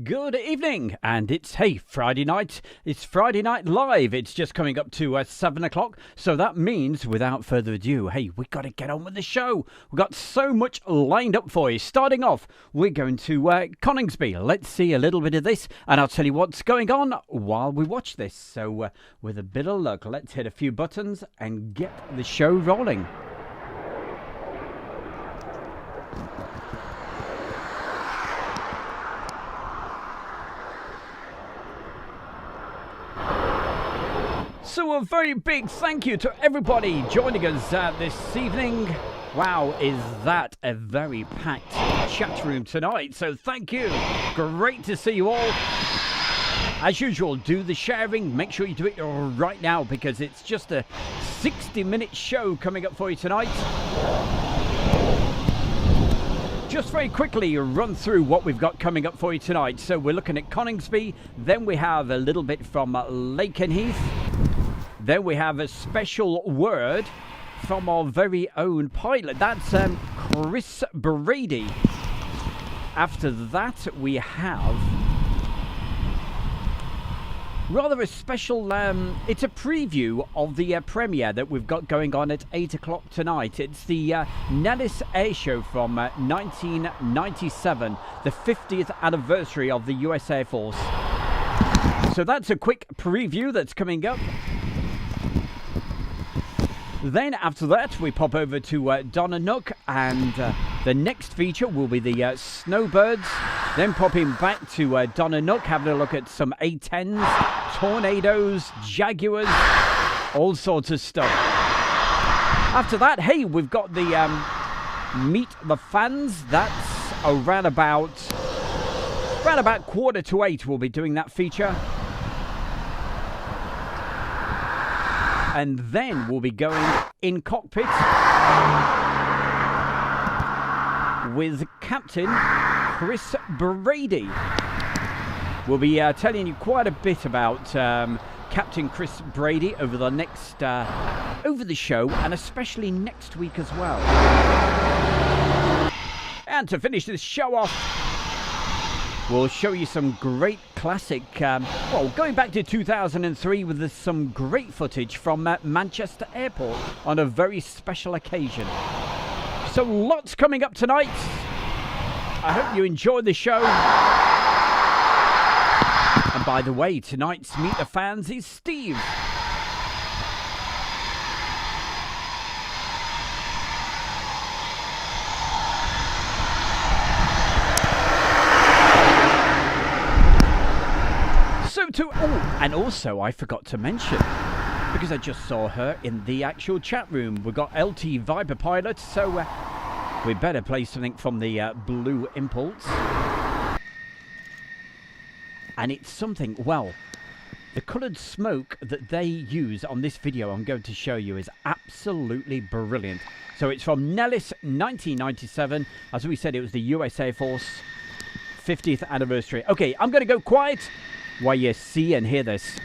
Good evening, and it's Friday night. It's Friday Night Live. It's just coming up to 7 o'clock, so that means, without further ado, we got to get on with the show. We've got so much lined up for you. Starting off, we're going to Coningsby. Let's see a little bit of this, and I'll tell you what's going on while we watch this. So, with a bit of luck, let's hit a few buttons and get the show rolling. So a very big thank you to everybody joining us this evening. Wow, is that a very packed chat room tonight. So thank you. Great to see you all. As usual, do the sharing. Make sure you do it right now because it's just a 60-minute show coming up for you tonight. Just very quickly run through what we've got coming up for you tonight. So we're looking at Coningsby. Then we have a little bit from Lakenheath. Then we have a special word from our very own pilot. That's Chris Brady. After that, we have rather a special, it's a preview of the premiere that we've got going on at 8 o'clock tonight. It's the Nellis Air Show from 1997, the 50th anniversary of the US Air Force. So that's a quick preview that's coming up. Then after that, we pop over to Donna Nook, and the next feature will be the Snowbirds. Then popping back to Donna Nook, having a look at some A-10s, Tornadoes, Jaguars, all sorts of stuff. After that, we've got the Meet the Fans. That's around about 7:45 we'll be doing that feature. And then we'll be going in cockpit with Captain Chris Brady. We'll be telling you quite a bit about Captain Chris Brady over the next over the show, and especially next week as well. And to finish this show off, we'll show you some great classic, going back to 2003 with some great footage from Manchester Airport on a very special occasion. So lots coming up tonight. I hope you enjoy the show. And by the way, tonight's Meet the Fans is Steve. And also I forgot to mention, because I just saw her in the actual chat room, we've got LT Viper Pilot, so we better play something from the Blue Impulse. And it's something, the coloured smoke that they use on this video I'm going to show you is absolutely brilliant. So it's from Nellis 1997. As we said, it was the US Air Force 50th anniversary. Okay, I'm going to go quiet while you see and hear this.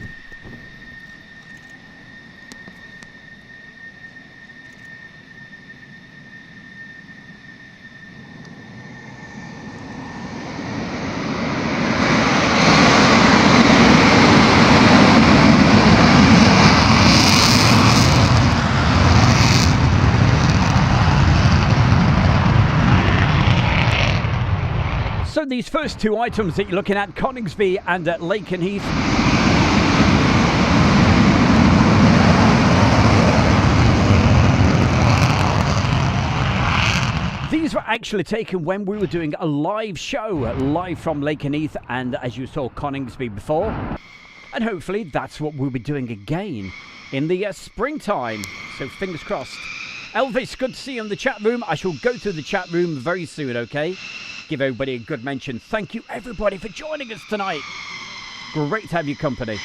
So these first two items that you're looking at, Coningsby and Lakenheath, these were actually taken when we were doing a live show, live from Lakenheath, and as you saw, Coningsby before. And hopefully that's what we'll be doing again in the springtime. So fingers crossed. Elvis, good to see you in the chat room. I shall go to the chat room very soon, okay? Give everybody a good mention. Thank you, everybody, for joining us tonight. Great to have your company.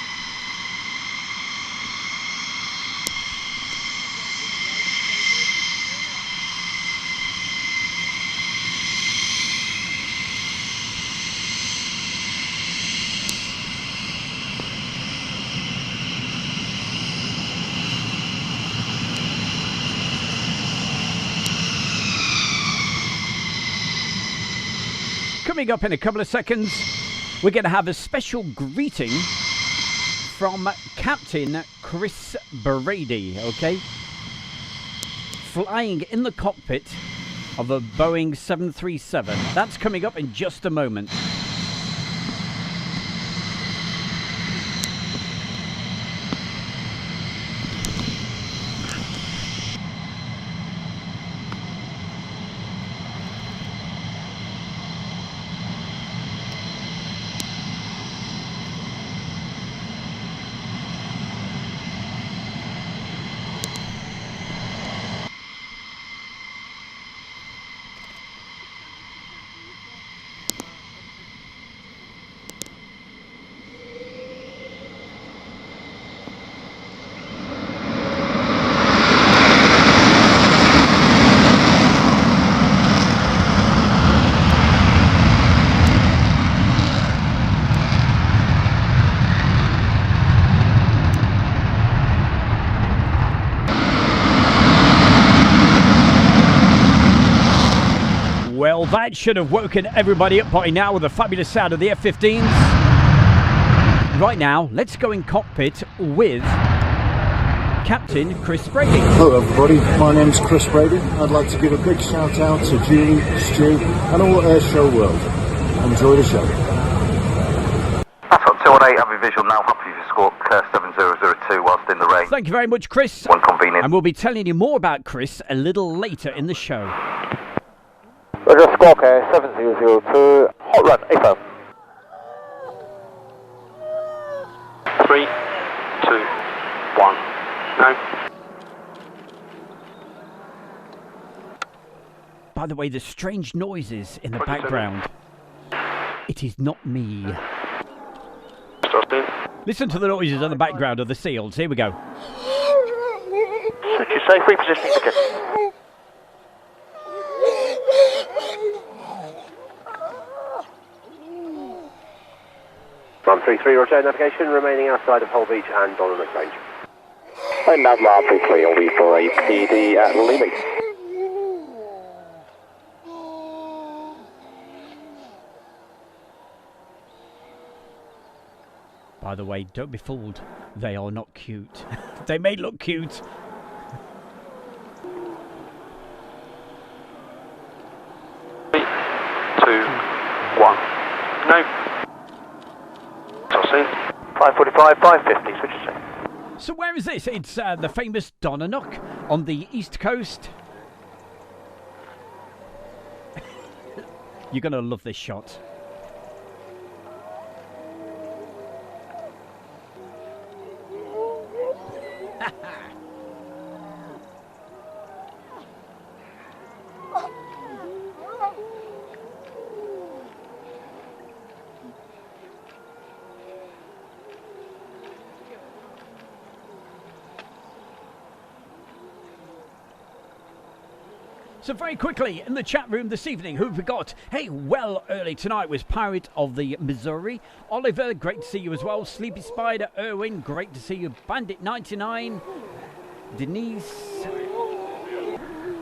Coming up in a couple of seconds, we're going to have a special greeting from Captain Chris Brady, okay? Flying in the cockpit of a Boeing 737. That's coming up in just a moment. Well, that should have woken everybody up by now with the fabulous sound of the F-15s. Right now, let's go in cockpit with Captain Chris Brady. Hello everybody, my name's Chris Brady. I'd like to give a big shout out to Julie, Stu and all Airshow World. Enjoy the show. That's up 218, having visual now, happy to score 7002 whilst in the rain. Thank you very much, Chris. When convenient. And we'll be telling you more about Chris a little later in the show. Roger, Squawk Air 7002, hot run, AFO. 3, 2, 1, no. By the way, the strange noises in the background. It is not me. Listen to the noises in the background of the seals. Here we go. Should you say repositioning ticket? Run 33, roger, navigation remaining outside of Hull Beach and Donna Nook range. And nav Mar 33 on V48 PD at Lily. By the way, don't be fooled. They are not cute. They may look cute. Three, 2, 1, no. 545, 550, switch to say. So where is this? It's the famous Donna Nook on the east coast. You're going to love this shot. So very quickly, in the chat room this evening, who have we got? Hey, well, early tonight was Pirate of the Missouri. Oliver, great to see you as well. Sleepy Spider, Erwin, great to see you. Bandit 99, Denise,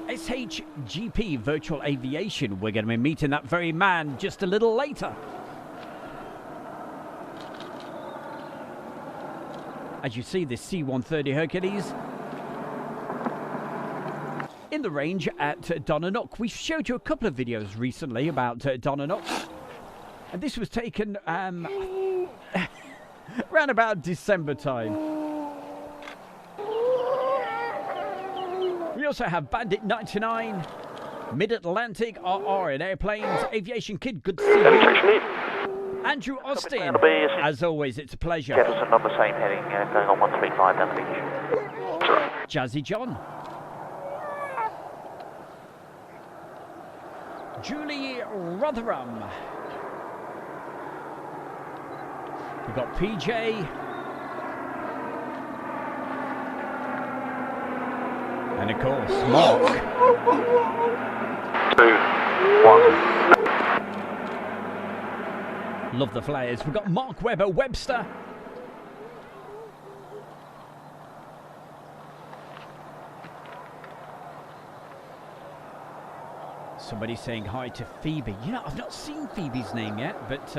SHGP Virtual Aviation. We're going to be meeting that very man just a little later. As you see, this C-130 Hercules in the range at Donna Nook. We showed you a couple of videos recently about Donna Nook, and this was taken around about December time. We also have Bandit 99, Mid-Atlantic RR in airplanes, Aviation Kid, good to see you. Andrew Austin, as always, it's a pleasure. Jefferson on the same heading, going on 135 down the beach. Jazzy John. Julie Rotherham. We've got PJ. And of course, Mark. 2, 1. Love the flares. We've got Mark Webber Webster. Somebody saying hi to Phoebe. You know, I've not seen Phoebe's name yet, but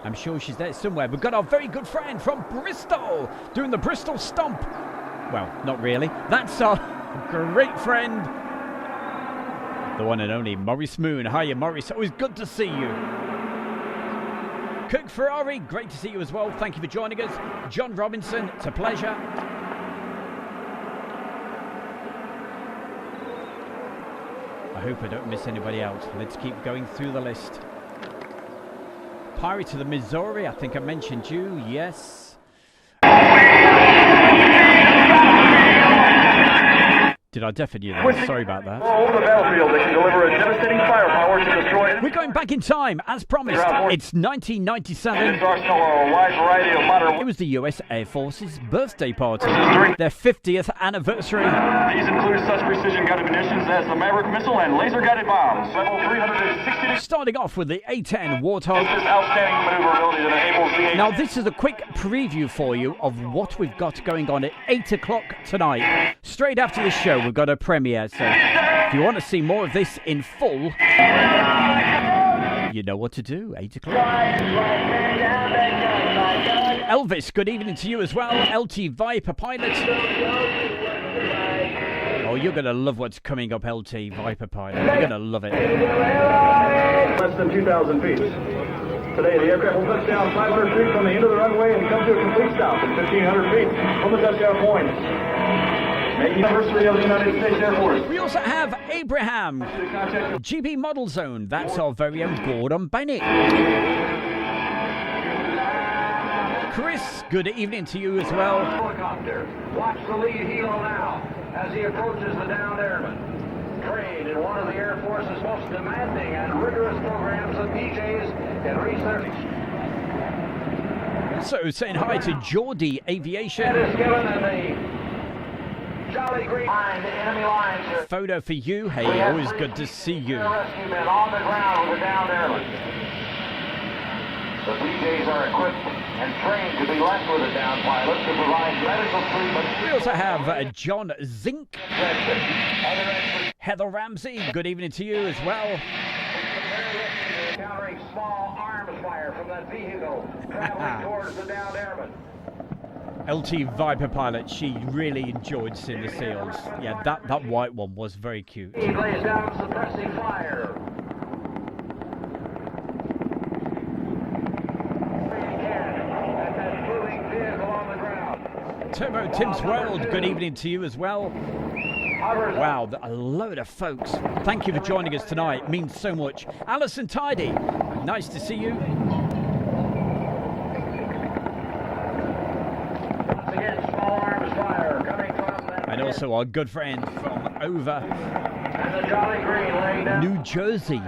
I'm sure she's there somewhere. We've got our very good friend from Bristol doing the Bristol Stomp. Well, not really. That's our great friend, the one and only Maurice Moon. Hiya, Maurice. Always good to see you. Kirk Ferrari, great to see you as well. Thank you for joining us. John Robinson, it's a pleasure. I hope I don't miss anybody out. Let's keep going through the list. Pirate of the Missouri, I think I mentioned you. Yes. Did I deafen you there? Sorry about that. Over the battlefield, they can deliver a devastating firepower to destroy. We're going back in time, as promised. It's 1997. It was the US Air Force's birthday party, their 50th anniversary. These include such precision-guided munitions as the Maverick missile and laser-guided bombs. Level 360. Starting off with the A-10 Warthog. This outstanding maneuverability that enables the. Now, this is a quick preview for you of what we've got going on at 8 o'clock tonight. Straight after the show, we've got a premiere, so if you want to see more of this in full, you know what to do. 8 o'clock. Elvis, good evening to you as well. LT Viper pilot. Oh, you're going to love what's coming up, LT Viper pilot. You're going to love it. Less than 2,000 feet. Today, the aircraft will touch down 500 feet from the end of the runway and come to a complete stop at 1,500 feet from the touchdown point. Anniversary of the United States Air Force. We also have Abraham, GB Model Zone. That's our very own Gordon Bennett. Chris, good evening to you as well. Helicopter. Watch the lead helo now as he approaches the downed airman. Trained in one of the Air Force's most demanding and rigorous programs of PJs in research. Also saying hi to Geordie Aviation. It is given in the Jolly Green line, the enemy lines here. Photo for you. Hey, always good to see you. Rescue men on the ground with the downed airman. The PJs are equipped and trained to be left with a downed pilot to provide medical treatment. We also have John Zink. Heather Ramsey, good evening to you as well. Encountering small arms fire from that vehicle traveling towards the downed airman. LT Viper pilot, she really enjoyed seeing the seals. Yeah, that white one was very cute. He lays down suppressing fire. Turbo Tim's World, good evening to you as well. Wow, a load of folks. Thank you for joining us tonight. It means so much. Alison Tidy, nice to see you. And also our good friend from over New Jersey,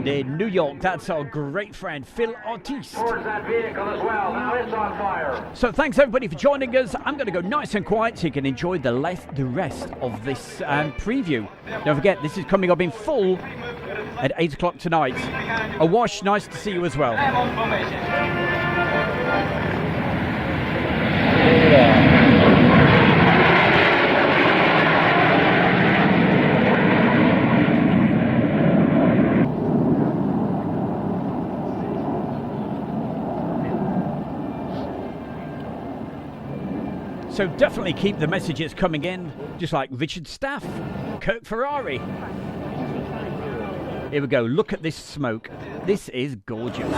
near New York. That's our great friend Phil Ortiz. So thanks everybody for joining us. I'm going to go nice and quiet so you can enjoy the rest of this preview. Don't forget, this is coming up in full at 8 o'clock tonight. Awash, nice to see you as well. So definitely keep the messages coming in, just like Richard Staff, Kirk Ferrari. Here we go, look at this smoke. This is gorgeous.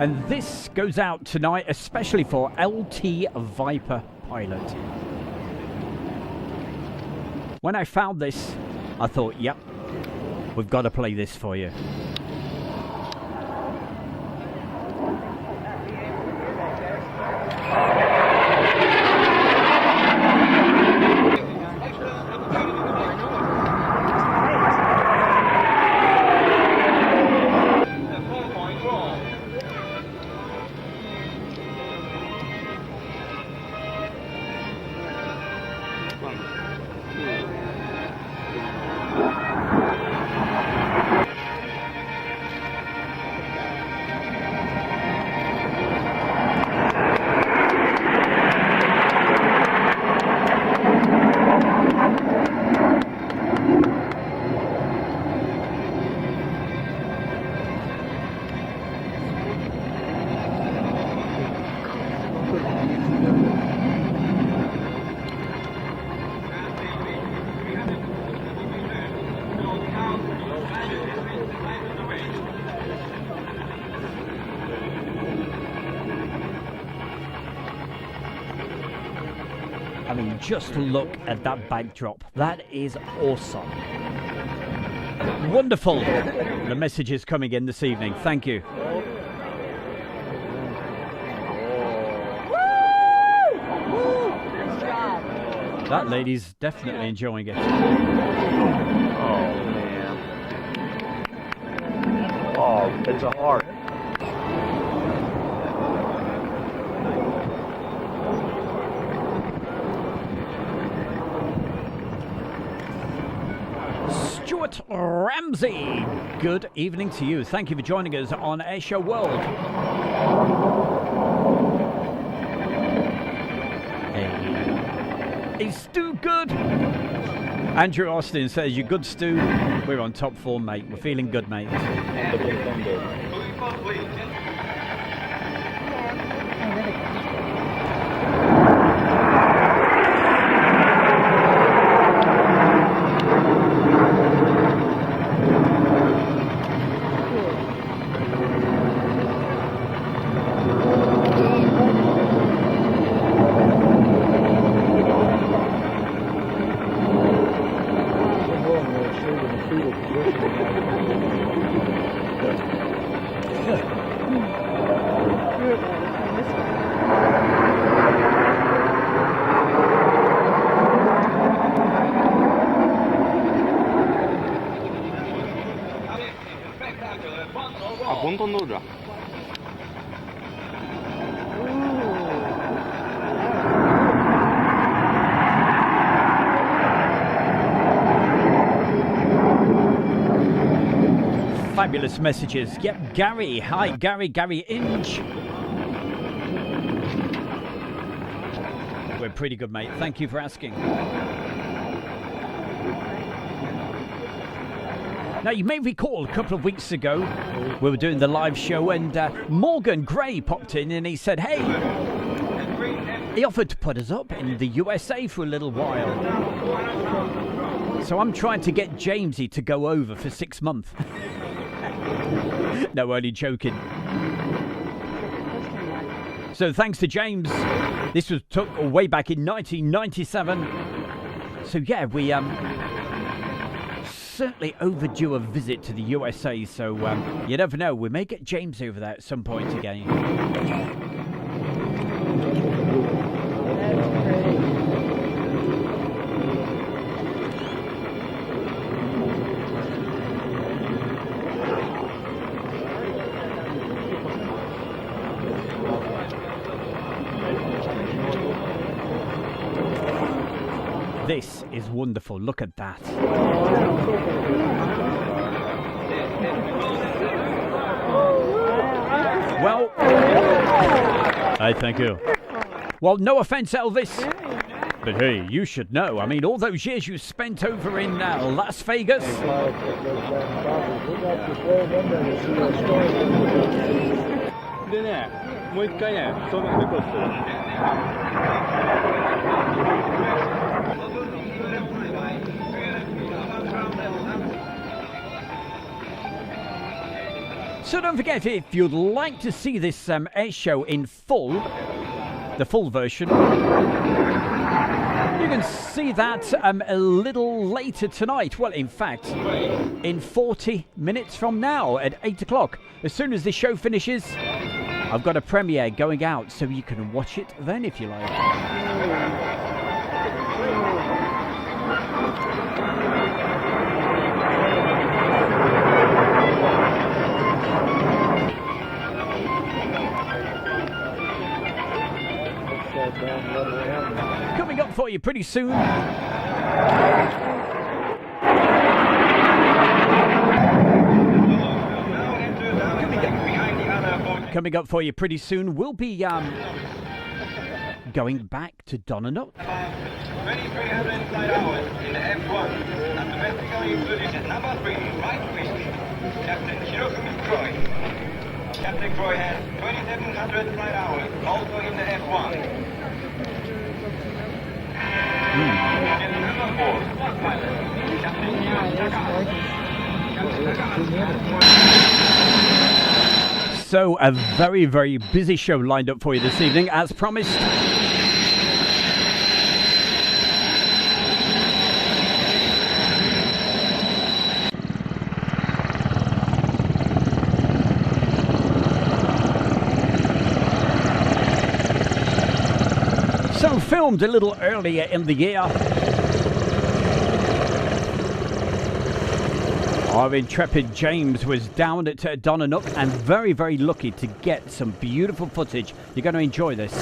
And this goes out tonight, especially for LT Viper pilot. When I found this, I thought, yep, we've got to play this for you. mean, just look at that backdrop. That is awesome. Wonderful. The message is coming in this evening. Thank you. That lady's definitely enjoying it. Oh, man. Oh, it's a heart. Stuart Ramsey, good evening to you. Thank you for joining us on Airshow World. Is Stu good? Andrew Austin says, "You good, Stu?" We're on top form, mate. We're feeling good, mate. Fabulous messages. Yep, Gary. Hi, Gary Inch. We're pretty good, mate. Thank you for asking. Now, you may recall a couple of weeks ago, we were doing the live show and Morgan Gray popped in and he said, hey, he offered to put us up in the USA for a little while. So I'm trying to get Jamesy to go over for 6 months. No, only joking. So thanks to James. This was took way back in 1997. So yeah, we certainly overdue a visit to the USA. So you never know, we may get James over there at some point again. This is wonderful. Look at that. Well, I thank you. Well, no offense, Elvis, but hey, you should know. I mean, all those years you spent over in Las Vegas. So don't forget, if you'd like to see this air show in full, the full version, you can see that a little later tonight. Well, in fact, in 40 minutes from now at 8 o'clock. As soon as the show finishes, I've got a premiere going out, so you can watch it then if you like. Coming up for you pretty soon. Coming up for you pretty soon, we'll be going back to Donna Nook. 2300 flight hours in the F1. And domestically included number 3, right wing, Captain Hirofumi Croy. Captain Croy has 2700 flight hours, also in the F1. And number 4, spot pilot, Captain Hirofumi. So, a very, very busy show lined up for you this evening, as promised. filmed a little earlier in the year. Our intrepid James was down at Donna Nook and very, very lucky to get some beautiful footage. You're going to enjoy this.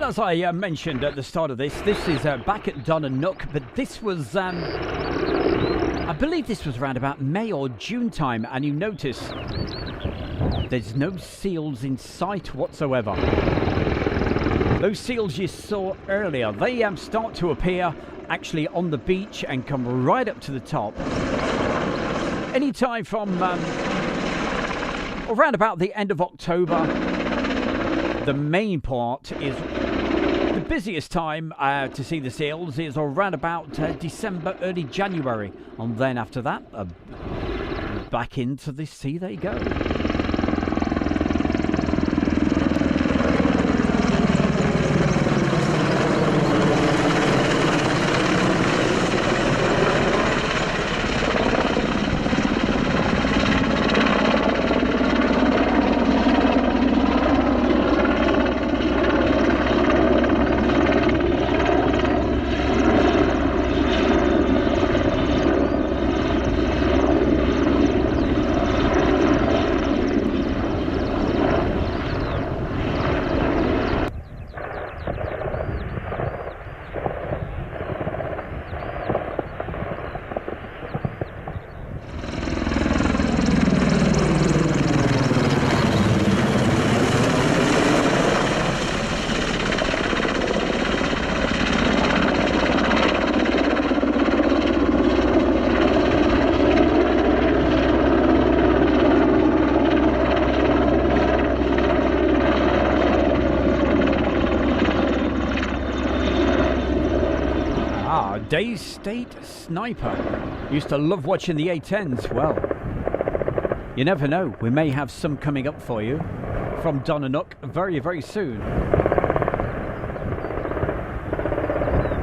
As I mentioned at the start of this is back at Donna Nook, but this was, I believe this was around about May or June time, and you notice there's no seals in sight whatsoever. Those seals you saw earlier, they start to appear actually on the beach and come right up to the top. Anytime from around about the end of October, the main part is the busiest time to see the seals is around about December, early January, and then after that, back into the sea they go. Day State Sniper. Used to love watching the A10s. Well, you never know. We may have some coming up for you from Donna Nook very, very soon.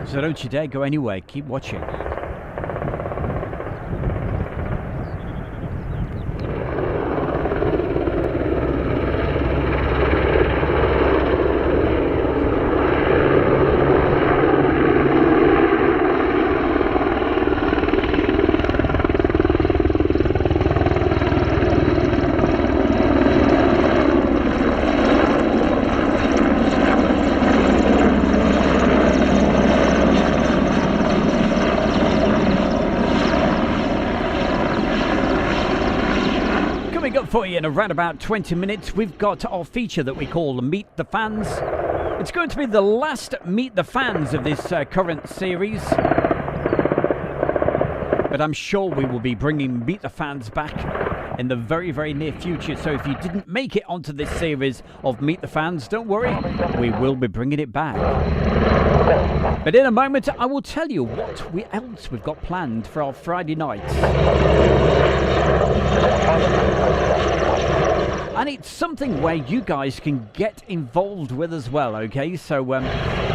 So don't you dare go anywhere. Keep watching. in around about 20 minutes, we've got our feature that we call Meet the Fans. It's going to be the last Meet the Fans of this current series. But I'm sure we will be bringing Meet the Fans back in the very, very near future. So if you didn't make it onto this series of Meet the Fans, don't worry, we will be bringing it back. But in a moment, I will tell you what else we've got planned for our Friday night. And it's something where you guys can get involved with as well, okay? So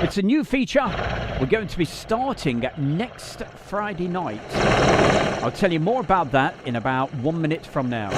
it's a new feature. We're going to be starting next Friday night. I'll tell you more about that in about 1 minute from now.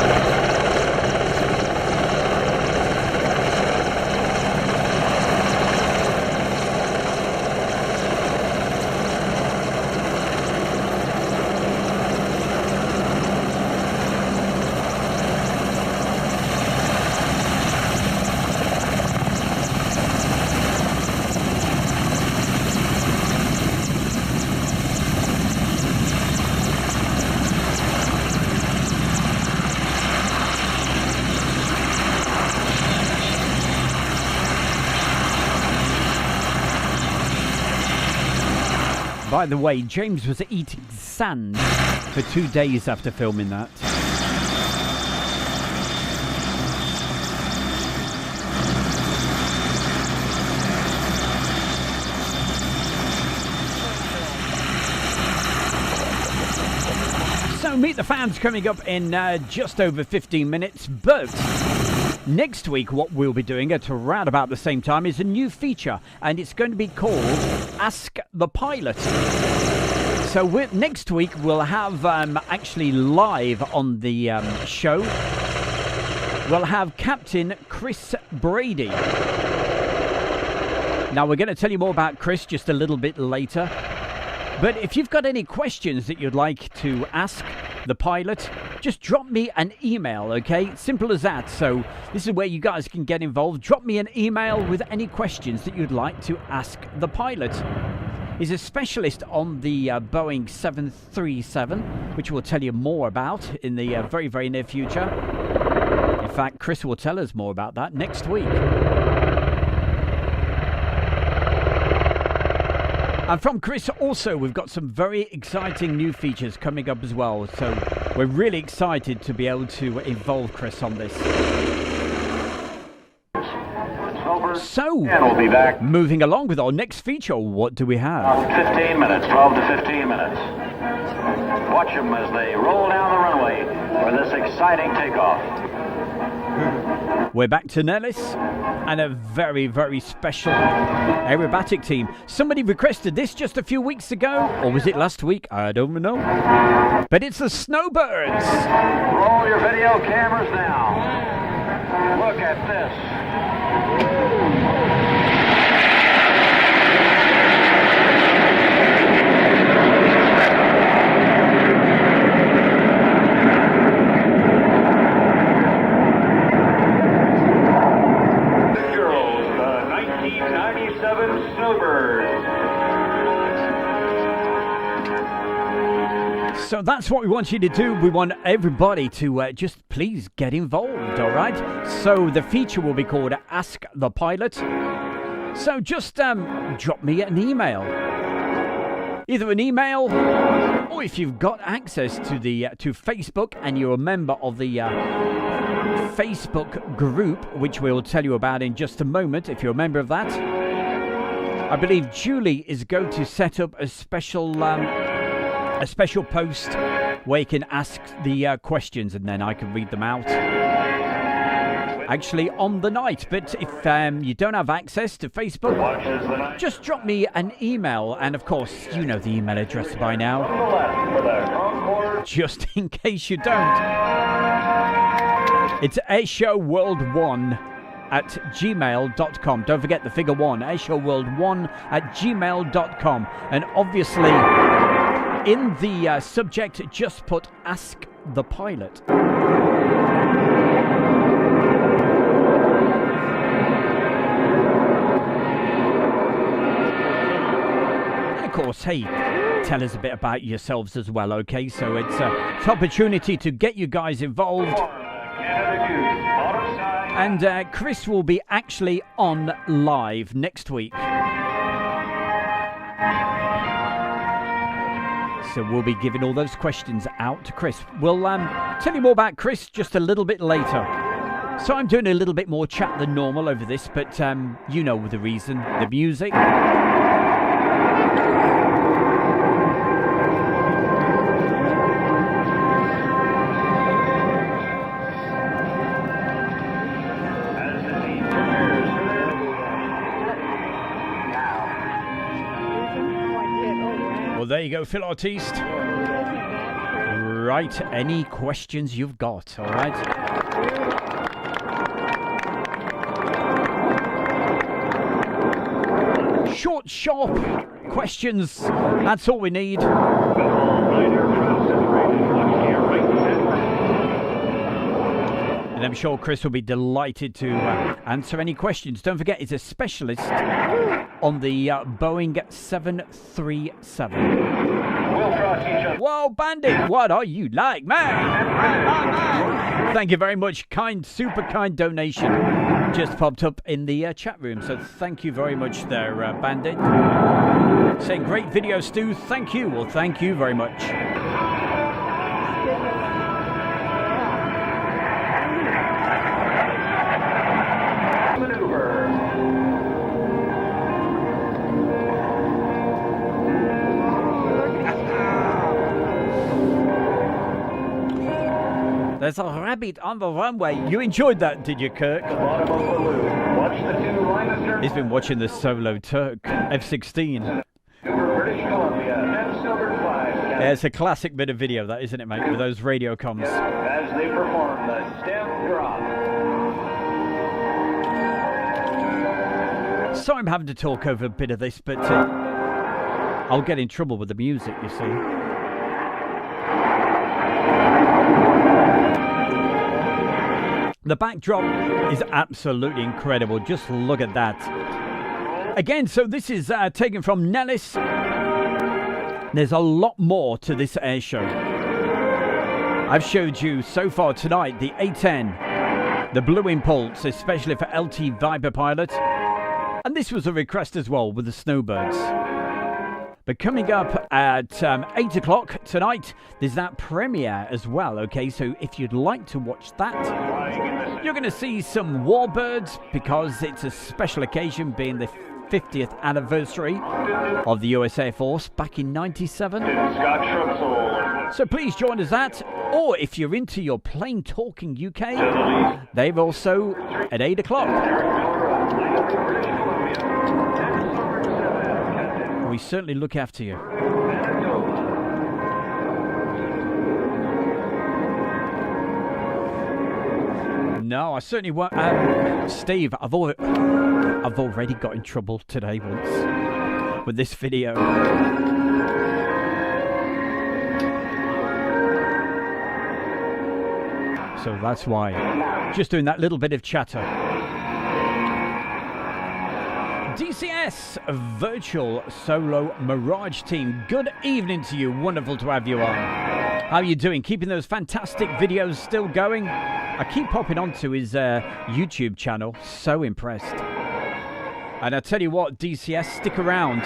By the way, James was eating sand for 2 days after filming that. So Meet the Fans coming up in just over 15 minutes, but next week what we'll be doing at around about the same time is a new feature, and it's going to be called Ask the Pilot. So next week we'll have actually live on the show, we'll have Captain Chris Brady. Now we're going to tell you more about Chris just a little bit later. But if you've got any questions that you'd like to ask the pilot, just drop me an email, okay? Simple as that. So this is where you guys can get involved. Drop me an email with any questions that you'd like to ask the pilot. He's a specialist on the Boeing 737, which we'll tell you more about in the very, very near future. In fact, Chris will tell us more about that next week. And from Chris also, we've got some very exciting new features coming up as well. So we're really excited to be able to involve Chris on this. So, we'll be back. Moving along with our next feature, what do we have? 15 minutes, 12 to 15 minutes. Watch them as they roll down the runway for this exciting takeoff. We're back to Nellis and a very, very special aerobatic team. Somebody requested this just a few weeks ago, or was it last week? I don't know. But it's the Snowbirds. Roll your video cameras now. Look at this. Snowbirds. So that's what we want you to do. We want everybody to just please get involved, all right? So the feature will be called Ask the Pilot. So just drop me an email. Either an email, or if you've got access to the to Facebook and you're a member of the Facebook group, which we'll tell you about in just a moment, if you're a member of that. I believe Julie is going to set up a special post where you can ask the questions, and then I can read them out actually on the night. But if you don't have access to Facebook, just drop me an email, and of course you know the email address by now, just in case you don't. It's airshowworld1@gmail.com. Don't forget the figure 1, airshowworld1@gmail.com. And obviously, in the subject, just put Ask the Pilot. And of course, hey, tell us a bit about yourselves as well, okay? So it's an opportunity to get you guys involved. And Chris will be actually on live next week. So we'll be giving all those questions out to Chris. We'll tell you more about Chris just a little bit later. So I'm doing a little bit more chat than normal over this, but you know the reason. The music. Well, there you go, Phil Artiste. Right, any questions you've got, all right? Short, sharp questions. That's all we need. And I'm sure Chris will be delighted to answer any questions. Don't forget, he's a specialist on the Boeing 737. Whoa, Bandit, what are you like, man? Thank you very much. Super kind donation just popped up in the chat room. So thank you very much there, Bandit. Saying great video, Stu. Thank you. Well, thank you very much. There's a rabbit on the runway. You enjoyed that, did you, Kirk? He's been watching the Solo Turk F-16. Yeah, it's a classic bit of video, that, isn't it, mate? With those radio comms. As they perform the stem drop. So I'm having to talk over a bit of this, but I'll get in trouble with the music, you see. The backdrop is absolutely incredible. Just look at that. Again, so this is taken from Nellis. There's a lot more to this air show. I've showed you so far tonight the A10, the Blue Impulse, especially for LT Viper pilot. And this was a request as well with the Snowbirds. But coming up at 8 o'clock tonight, there's that premiere as well, okay? So if you'd like to watch that, you're going to see some Warbirds because it's a special occasion being the 50th anniversary of the US Air Force back in 97. So please join us that. Or if you're into your Plane Talking UK, they've also at 8 o'clock. We certainly look after you. No, I certainly won't. Steve, I've already got in trouble today once with this video. So that's why. Just doing that little bit of chatter. DCS Virtual Solo Mirage Team, good evening to you. Wonderful to have you on. How are you doing? Keeping those fantastic videos still going? I keep popping onto his YouTube channel. So impressed. And I tell you what, DCS, stick around.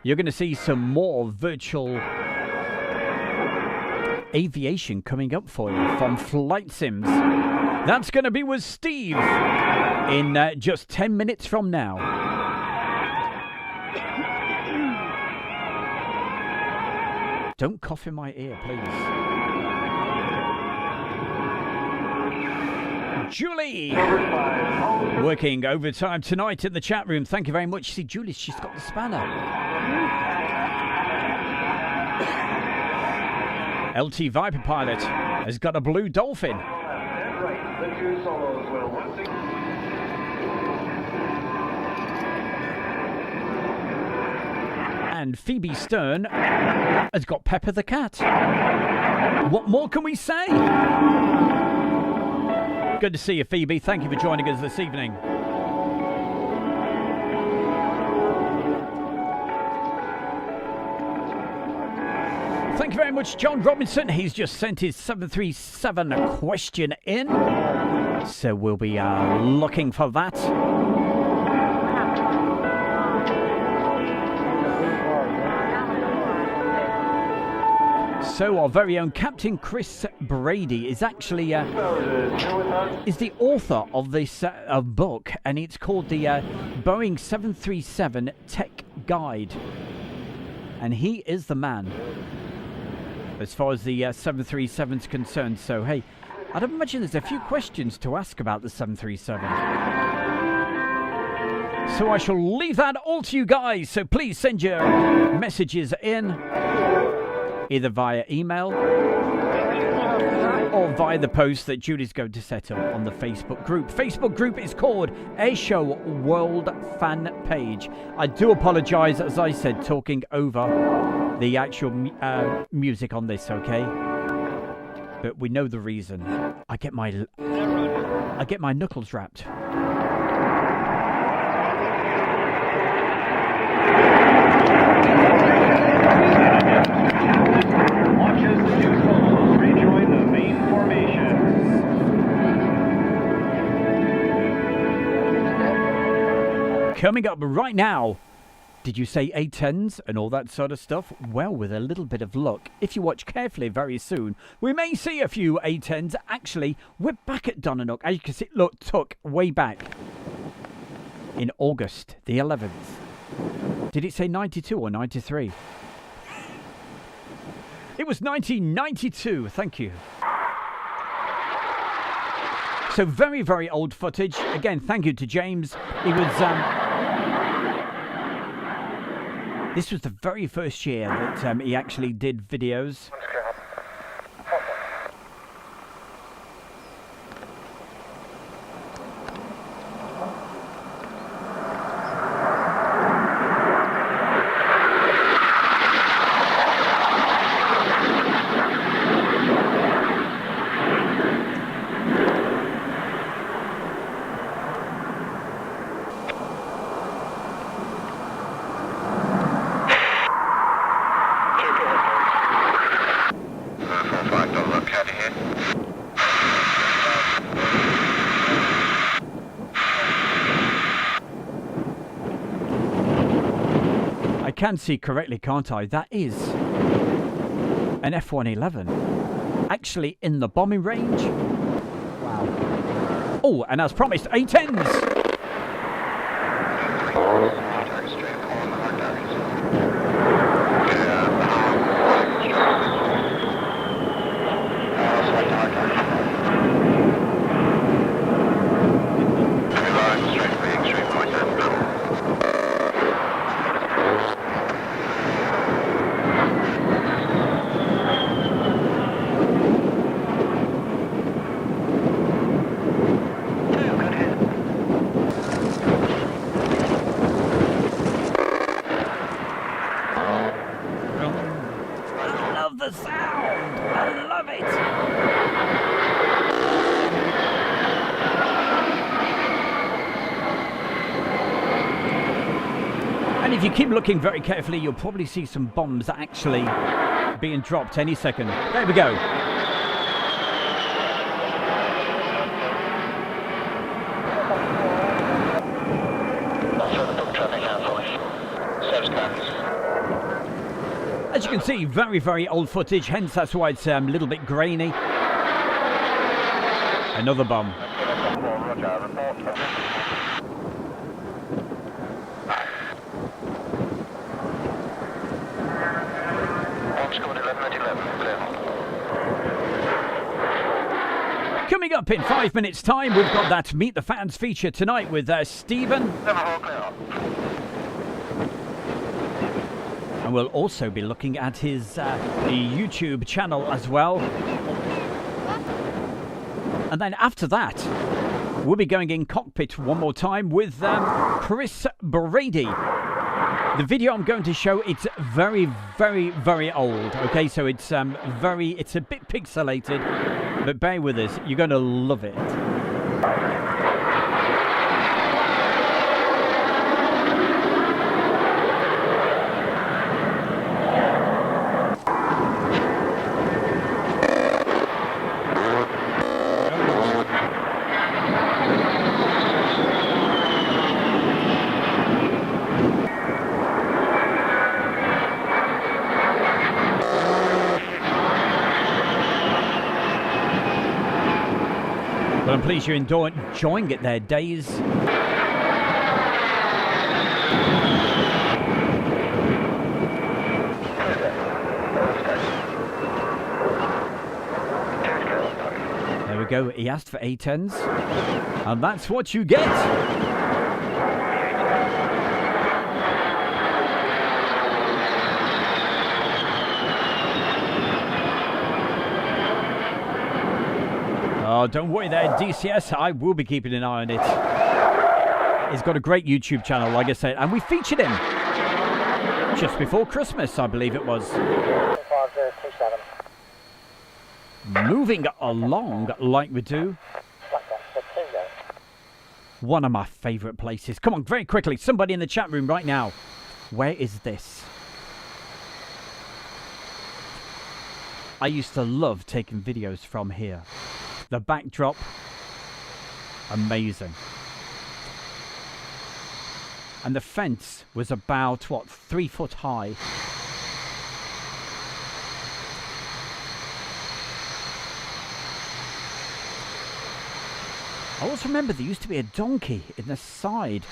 You're going to see some more virtual aviation coming up for you from Flight Sims. That's going to be with Steve in just 10 minutes from now. Don't cough in my ear, please. Julie! Working overtime tonight in the chat room. Thank you very much. See, Julie, she's got the spanner. LT Viper pilot has got a blue dolphin. And Phoebe Stern has got Pepper the cat. What more can we say? Good to see you, Phoebe. Thank you for joining us this evening. Thank you very much, John Robinson. He's just sent his 737 question in. So we'll be looking for that. So our very own Captain Chris Brady is actually is the author of this book, and it's called the Boeing 737 Tech Guide. And he is the man as far as the 737's concerned. So hey, I'd imagine there's a few questions to ask about the 737. So I shall leave that all to you guys. So please send your messages in, either via email or via the post that Julie's going to set up on the Facebook group. Facebook group is called Airshow World Fan Page. I do apologise, as I said, talking over the actual music on this, okay? But we know the reason. I get my knuckles wrapped. Watch as the two solos rejoin the main formation. Coming up right now, did you say A10s and all that sort of stuff? Well, with a little bit of luck, if you watch carefully very soon, we may see a few A10s. Actually, we're back at Donna Nook. As you can see, look, took way back in August the 11th. Did it say 92 or 93? It was 1992, thank you. So very, very old footage. Again, thank you to James. He was, this was the very first year that he actually did videos. Can see correctly, can't I? That is an F-111 actually in the bombing range. Wow. Oh, and as promised, A10s. If you keep looking very carefully, you'll probably see some bombs actually being dropped any second. There we go. As you can see, very, very old footage, hence that's why it's a little bit grainy. Another bomb. Coming up in 5 minutes' time, we've got that Meet the Fans feature tonight with Stephen. And we'll also be looking at his YouTube channel as well. And then after that, we'll be going in cockpit one more time with Chris Brady. The video I'm going to show, it's very, very, very old. Okay, so it's it's a bit pixelated, but bear with us. You're going to love it. pleased you're enjoying it there, Days. There we go. He asked for A10s, and that's what you get. Oh, don't worry there, DCS. I will be keeping an eye on it. He's got a great YouTube channel, like I said, and we featured him just before Christmas, I believe it was. 5027. Moving along like we do. One of my favourite places. Come on, very quickly. Somebody in the chat room right now. Where is this? I used to love taking videos from here. The backdrop, amazing. And the fence was about, what, 3 foot high. I also remember there used to be a donkey in the side,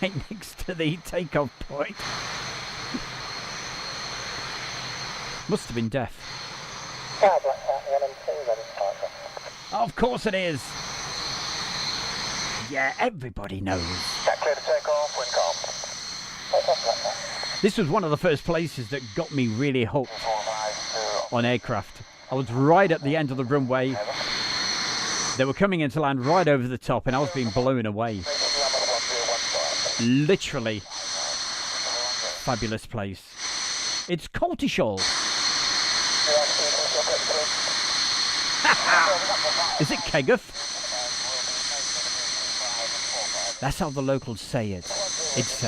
right next to the takeoff point. Must have been deaf. Of course it is. Yeah, everybody knows. Clear to take off, wind calm. This was one of the first places that got me really hooked on aircraft. I was right at the end of the runway. They were coming into land right over the top, and I was being blown away. Literally. Fabulous place. It's Coltishall. Is it Keguff? That's how the locals say it. It's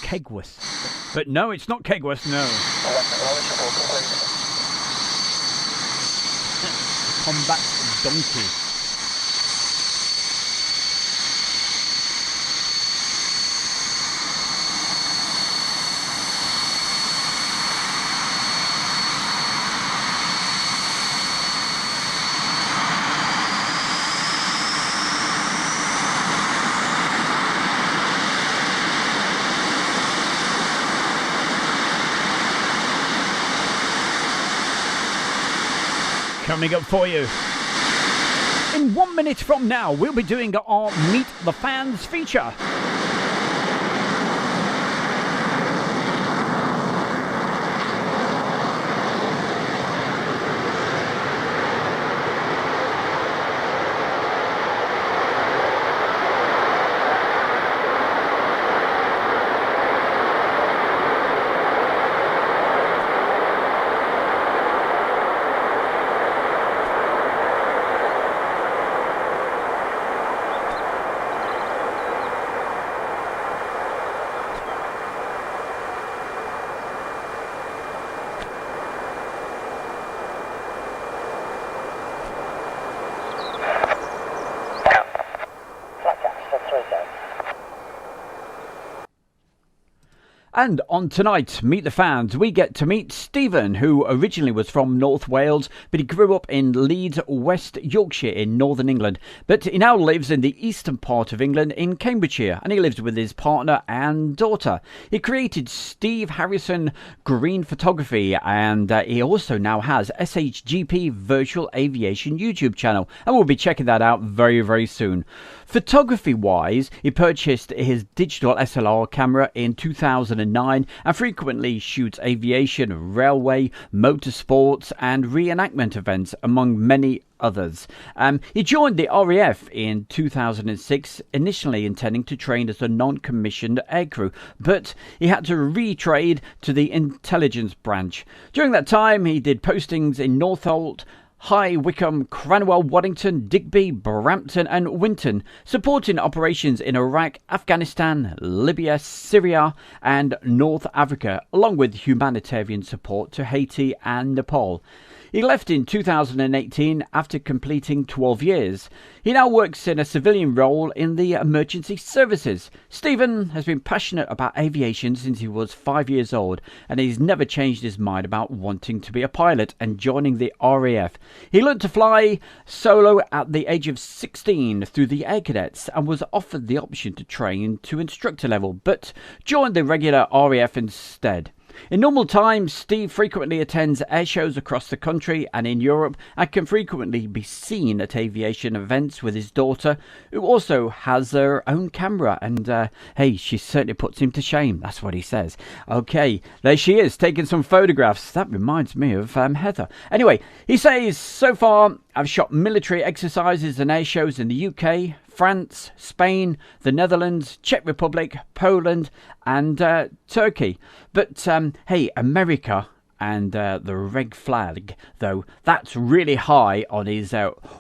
Kegworth. But no, it's not Kegworth, no. Combat donkey. Coming up for you. In 1 minute from now, we'll be doing our Meet the Fans feature. And on tonight, Meet the Fans, we get to meet Stephen, who originally was from North Wales, but he grew up in Leeds, West Yorkshire in Northern England. But he now lives in the eastern part of England in Cambridgeshire, and he lives with his partner and daughter. He created Steve Harrison Green Photography, and he also now has SHGP Virtual Aviation YouTube channel, and we'll be checking that out very, very soon. Photography-wise, he purchased his digital SLR camera in 2009 and frequently shoots aviation, railway, motorsports and reenactment events, among many others. He joined the RAF in 2006, initially intending to train as a non-commissioned aircrew, but he had to retrade to the intelligence branch. During that time, he did postings in Northolt, High Wycombe, Cranwell, Waddington, Digby, Brampton and Winton, supporting operations in Iraq, Afghanistan, Libya, Syria and North Africa, along with humanitarian support to Haiti and Nepal. He left in 2018 after completing 12 years. He now works in a civilian role in the emergency services. Stephen has been passionate about aviation since he was 5 years old, and he's never changed his mind about wanting to be a pilot and joining the RAF. He learned to fly solo at the age of 16 through the Air Cadets and was offered the option to train to instructor level, but joined the regular RAF instead. In normal times, Steve frequently attends air shows across the country and in Europe, and can frequently be seen at aviation events with his daughter, who also has her own camera. And hey, she certainly puts him to shame. That's what he says. Okay, there she is, taking some photographs. That reminds me of Heather. Anyway, he says, so far I've shot military exercises and air shows in the UK, France, Spain, the Netherlands, Czech Republic, Poland and Turkey. But hey, America and the red flag, though, that's really high on his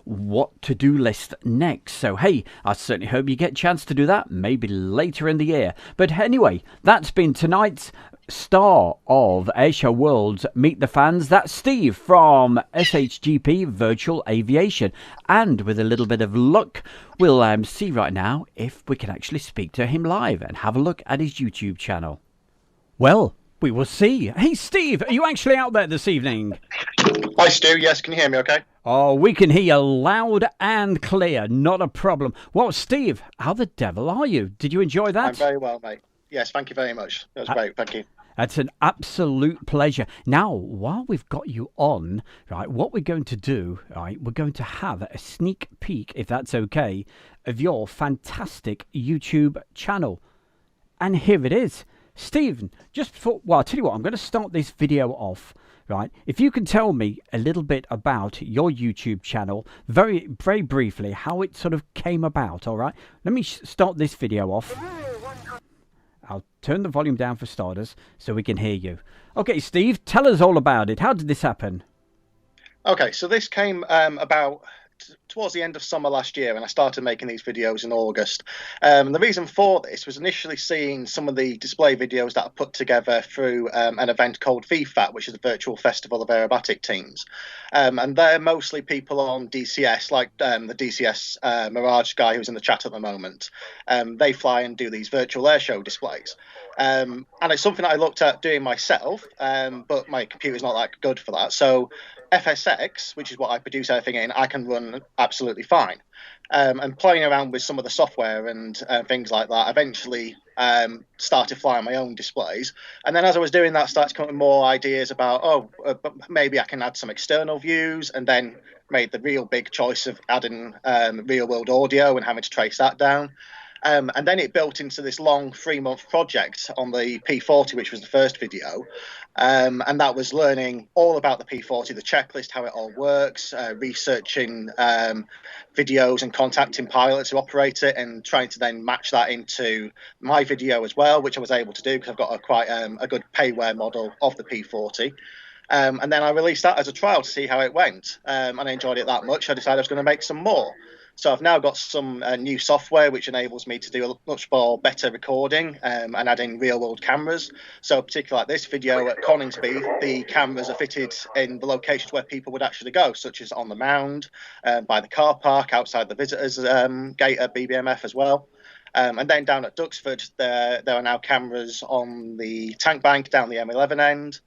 what-to-do list next. So hey, I certainly hope you get a chance to do that, maybe later in the year. But anyway, that's been tonight's star of Airshow World's Meet the Fans. That's Steve from SHGP Virtual Aviation, and with a little bit of luck we'll see right now if we can actually speak to him live and have a look at his YouTube channel. Well, we will see. Hey Steve, are you actually out there this evening? Hi Stu, yes, can you hear me okay? Oh, we can hear you loud and clear, not a problem. Well, Steve, how the devil are you? Did you enjoy that? I'm very well, mate. Yes, thank you very much. That was great, thank you. That's an absolute pleasure. Now, while we've got you on, right, what we're going to do, right, we're going to have a sneak peek, if that's okay, of your fantastic YouTube channel. And here it is. Stephen, just before, well, I'll tell you what, I'm going to start this video off, right? If you can tell me a little bit about your YouTube channel, very, very briefly, how it sort of came about, all right? Let me start this video off. I'll turn the volume down for starters so we can hear you. Okay, Steve, tell us all about it. How did this happen? Okay, so this came about towards the end of summer last year, and I started making these videos in August. The reason for this was initially seeing some of the display videos that I put together through an event called VFAT, which is the Virtual Festival of Aerobatic Teams. And they're mostly people on DCS, like the DCS Mirage guy who's in the chat at the moment. They fly and do these virtual air show displays. And it's something that I looked at doing myself, but my computer's not that good for that. So FSX, which is what I produce everything in, I can run absolutely fine. And playing around with some of the software and things like that, eventually started flying my own displays. And then as I was doing that, started coming more ideas about, maybe I can add some external views, and then made the real big choice of adding real world audio and having to trace that down. And then it built into this long 3-month project on the P40, which was the first video. And that was learning all about the P40, the checklist, how it all works, researching videos and contacting pilots who operate it, and trying to then match that into my video as well, which I was able to do because I've got quite a good payware model of the P40. And then I released that as a trial to see how it went. And I enjoyed it that much, I decided I was going to make some more. So I've now got some new software which enables me to do a much more better recording and add in real-world cameras. So particularly like this video at Coningsby, the cameras are fitted in the locations where people would actually go, such as on the mound, by the car park, outside the visitors gate at BBMF as well. And then down at Duxford, there are now cameras on the tank bank down the M11 end,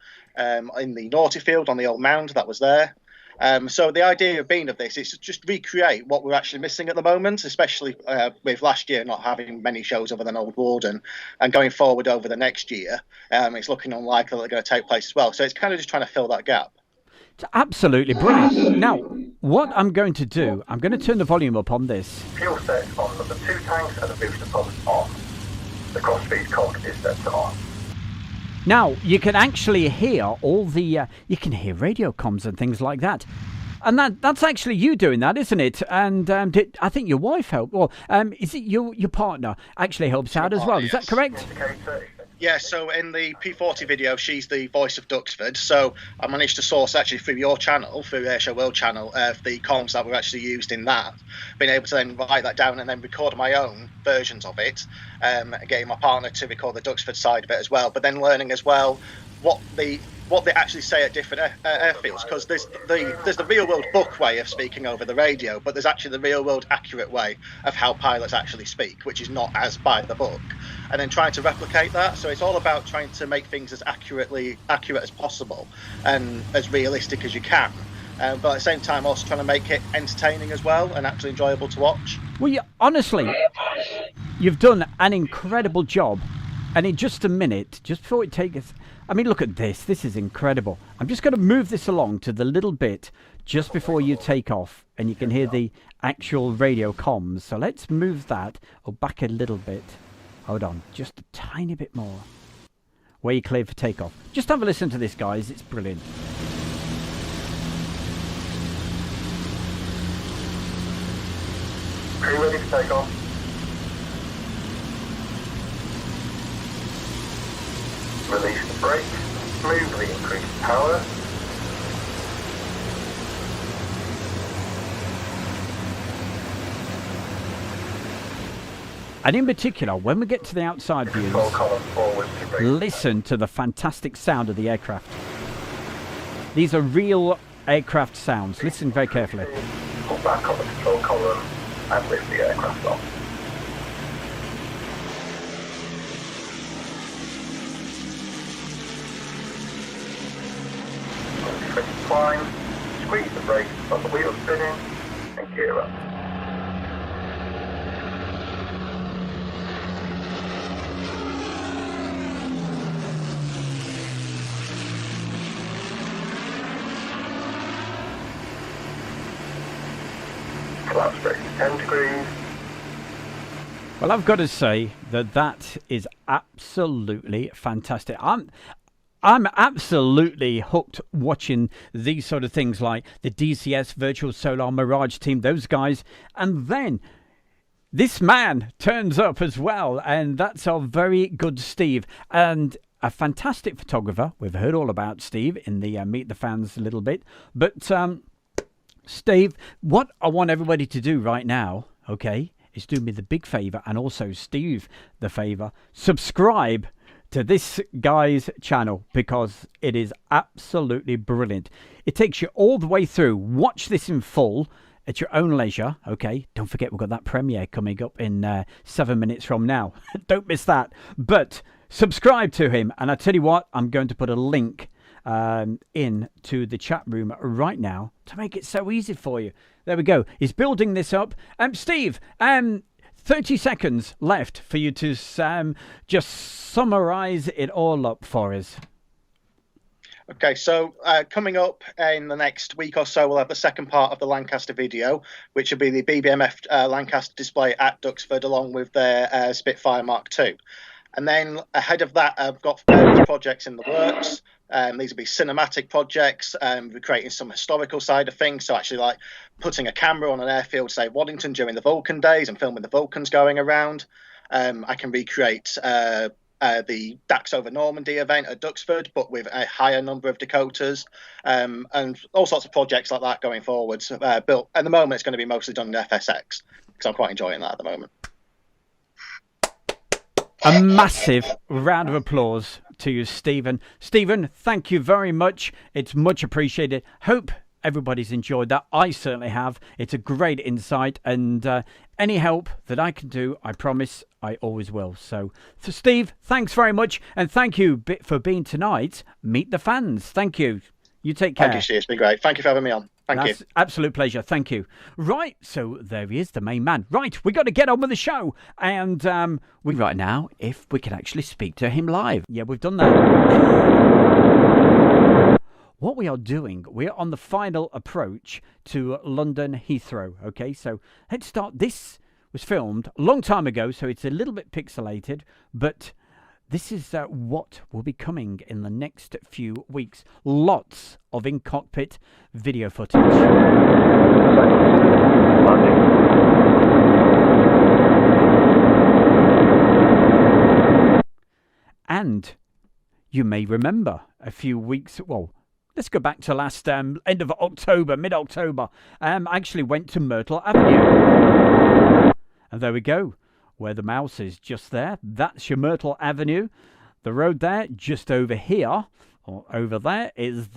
in the naughty field on the old mound that was there. So the idea of this is to just recreate what we're actually missing at the moment, especially with last year not having many shows other than Old Warden, and going forward over the next year, it's looking unlikely that they're going to take place as well. So it's kind of just trying to fill that gap. It's absolutely brilliant. Now, what I'm going to do, I'm going to turn the volume up on this. Fuel set on the 2 tanks and the booster pumps on. The cross-feed cock is set to on. Now, you can actually hear all the, you can hear radio comms and things like that. And that's actually you doing that, isn't it? And I think your wife helped. Well, is it your partner actually helps out as well? Is that correct? Yeah, so in the P40 video, she's the voice of Duxford. So I managed to source actually through your channel, through Airshow World channel, the comms that were actually used in that. Being able to then write that down and then record my own versions of it, getting my partner to record the Duxford side of it as well. But then learning as well what they actually say at different airfields, because there's the real world book way of speaking over the radio, but there's actually the real world accurate way of how pilots actually speak, which is not as by the book, and then trying to replicate that. So it's all about trying to make things as accurate as possible and as realistic as you can, but at the same time also trying to make it entertaining as well and actually enjoyable to watch. Well, honestly, you've done an incredible job. And in just a minute, just before it takes us, I mean, look at this. This is incredible. I'm just going to move this along to the little bit just before you take off, and you can hear the actual radio comms. So let's move that back a little bit. Hold on, just a tiny bit more. Where you clear for takeoff. Just have a listen to this, guys. It's brilliant. Are you ready to take off? Release the brake, smoothly increase power. And in particular, when we get to the outside views, listen to the fantastic sound of the aircraft. These are real aircraft sounds. Listen very carefully. Pull back on the control column and lift the aircraft off. Climb, squeeze the brake, stop the wheels spinning, and gear up. Collapse brake to 10 degrees. Well, I've got to say that is absolutely fantastic. I'm absolutely hooked watching these sort of things like the DCS Virtual Solar Mirage team, those guys. And then this man turns up as well. And that's our very good Steve. And a fantastic photographer. We've heard all about Steve in the Meet the Fans a little bit. But Steve, what I want everybody to do right now, okay, is do me the big favour, and also Steve the favour. Subscribe to this guy's channel, because it is absolutely brilliant. It takes you all the way through. Watch this in full at your own leisure. Okay, don't forget we've got that premiere coming up in 7 minutes from now. Don't miss that. But subscribe to him, and I tell you what, I'm going to put a link into the chat room right now to make it so easy for you. There we go. He's building this up. Steve, 30 seconds left for you to just summarise it all up for us. Okay, so coming up in the next week or so, we'll have the second part of the Lancaster video, which will be the BBMF Lancaster display at Duxford, along with their Spitfire Mark II. And then ahead of that, I've got various projects in the works. These will be cinematic projects. We're creating some historical side of things. So actually like putting a camera on an airfield, say Waddington during the Vulcan days and filming the Vulcans going around. I can recreate the Dax over Normandy event at Duxford, but with a higher number of Dakotas, and all sorts of projects like that going forwards. Built at the moment, it's going to be mostly done in FSX, because I'm quite enjoying that at the moment. A massive round of applause to you, Stephen. Stephen, thank you very much. It's much appreciated. Hope everybody's enjoyed that. I certainly have. It's a great insight, and any help that I can do, I promise I always will. So Steve, thanks very much, and thank you for being tonight. Meet the Fans. Thank you. You take care. Thank you, Steve. It's been great. Thank you for having me on. Thank you. Absolute pleasure. Thank you. Right, so there he is, the main man. Right, we got to get on with the show. And right now, if we can actually speak to him live. Yeah, we've done that. What we are doing, we're on the final approach to London Heathrow. Okay, so let's start. This was filmed a long time ago, so it's a little bit pixelated, but this is what will be coming in the next few weeks. Lots of in-cockpit video footage. And you may remember a few weeks, well, let's go back to last end of October, mid-October. I actually went to Myrtle Avenue. And there we go. Where the mouse is, just there. That's your Myrtle Avenue. The road there, just over here, or over there, is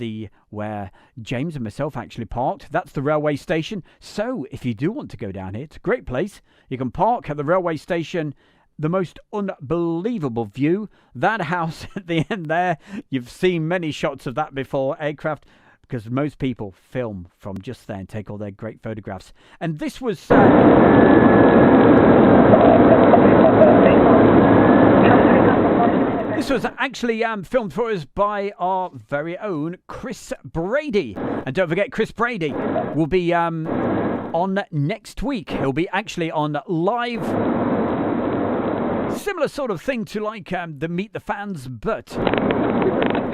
where James and myself actually parked. That's the railway station. So if you do want to go down here, it's a great place. You can park at the railway station. The most unbelievable view. That house at the end there, you've seen many shots of that before, aircraft, because most people film from just there and take all their great photographs. And this was... This was actually filmed for us by our very own Chris Brady. And don't forget, Chris Brady will be on next week. He'll be actually on live. Similar sort of thing to like the Meet the Fans, but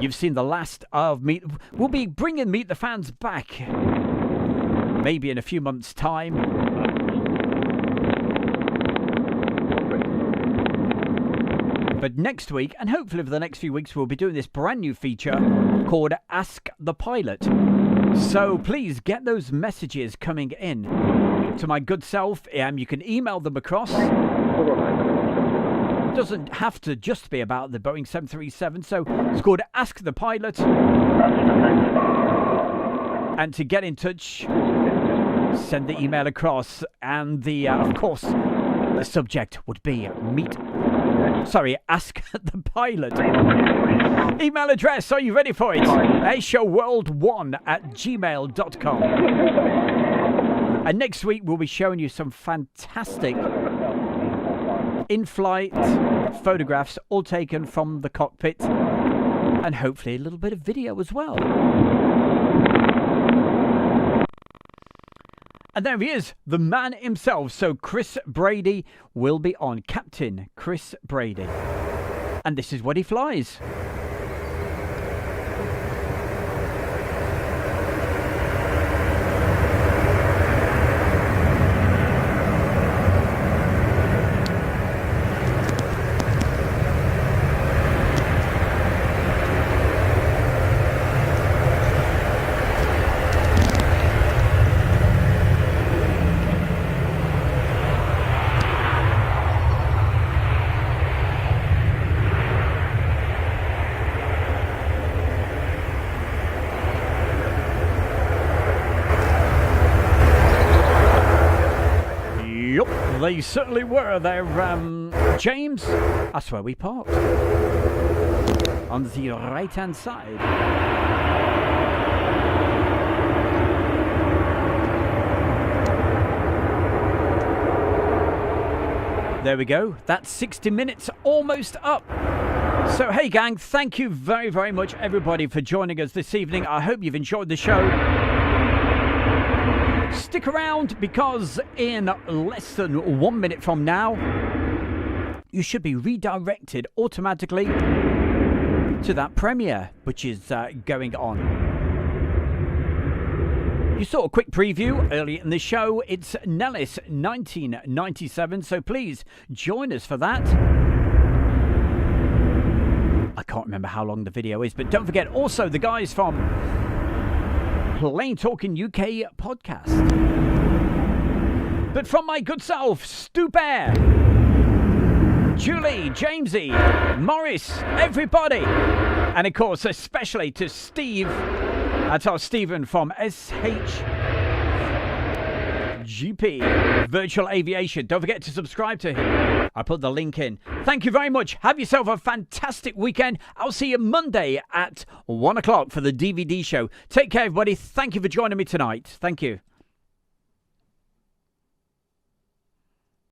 you've seen the last of Meet. We'll be bringing Meet the Fans back maybe in a few months' time. But next week, and hopefully for the next few weeks, we'll be doing this brand new feature called Ask the Pilot. So please get those messages coming in to my good self. You can email them across. It doesn't have to just be about the Boeing 737. So it's called Ask the Pilot. And to get in touch, send the email across. And of course, the subject would be Ask the Pilot. Email address, are you ready for it? airshowworld1@gmail.com. And next week we'll be showing you some fantastic in-flight photographs, all taken from the cockpit, and hopefully a little bit of video as well. And there he is, the man himself. So Chris Brady will be on, Captain Chris Brady. And this is what he flies. They certainly were there, James. That's where we parked. On the right-hand side. There we go. That's 60 minutes almost up. So, hey gang, thank you very, very much, everybody, for joining us this evening. I hope you've enjoyed the show. Stick around, because in less than 1 minute from now, you should be redirected automatically to that premiere, which is going on. You saw a quick preview earlier in the show. It's Nellis 1997, so please join us for that. I can't remember how long the video is, but don't forget also the guys from Plain Talking UK podcast. But from my good self, Stu Bear, Julie, Jamesy, Morris, everybody, and of course especially to Steve, that's our Stephen from SHGP Virtual Aviation. Don't forget to subscribe to him. I put the link in. Thank you very much. Have yourself a fantastic weekend. I'll see you Monday at 1 o'clock for the DVD show. Take care, everybody. Thank you for joining me tonight. Thank you.